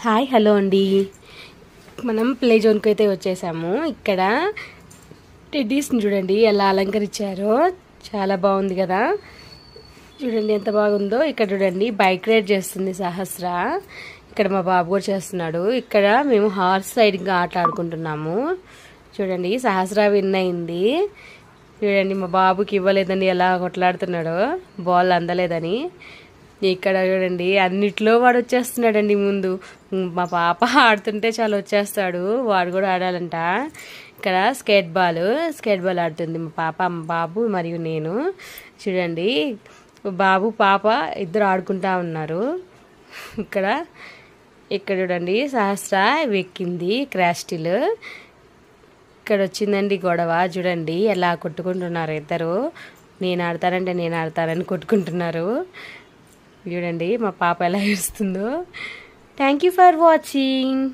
Hi hello అండి. మనం play జోన్కి అయితే వచ్చేసాము. ఇక్కడ టెడ్డీస్ని చూడండి ఎలా అలంకరించారో, చాలా బాగుంది కదా. చూడండి ఎంత బాగుందో. ఇక్కడ చూడండి బైక్ రైడ్ చేస్తుంది సహస్ర. ఇక్కడ మా బాబు కూడా చేస్తున్నాడు. ఇక్కడ మేము హార్స్ రైడింగ్ ఆట ఆడుకుంటున్నాము. చూడండి సహస్ర విన్ అయింది. చూడండి మా బాబుకి ఇవ్వలేదని ఎలా కొట్లాడుతున్నాడో, బాల్ అందలేదని. ఇక్కడ చూడండి అన్నిట్లో వాడు వచ్చేస్తున్నాడండి. ముందు మా పాప ఆడుతుంటే చాలా వచ్చేస్తాడు, వాడు కూడా ఆడాలంట. ఇక్కడ స్కేట్ బాల్ ఆడుతుంది మా పాప, మా బాబు మరియు నేను. చూడండి బాబు పాప ఇద్దరు ఆడుకుంటా ఉన్నారు. ఇక్కడ చూడండి సహస్ర వెక్కింది క్రాస్టిల్. ఇక్కడ వచ్చిందండి గొడవ. చూడండి ఎలా కొట్టుకుంటున్నారు ఇద్దరు. నేను ఆడతానని కొట్టుకుంటున్నారు. చూడండి మా పాప ఎలా ఏడుస్తుందో. Thank you for watching.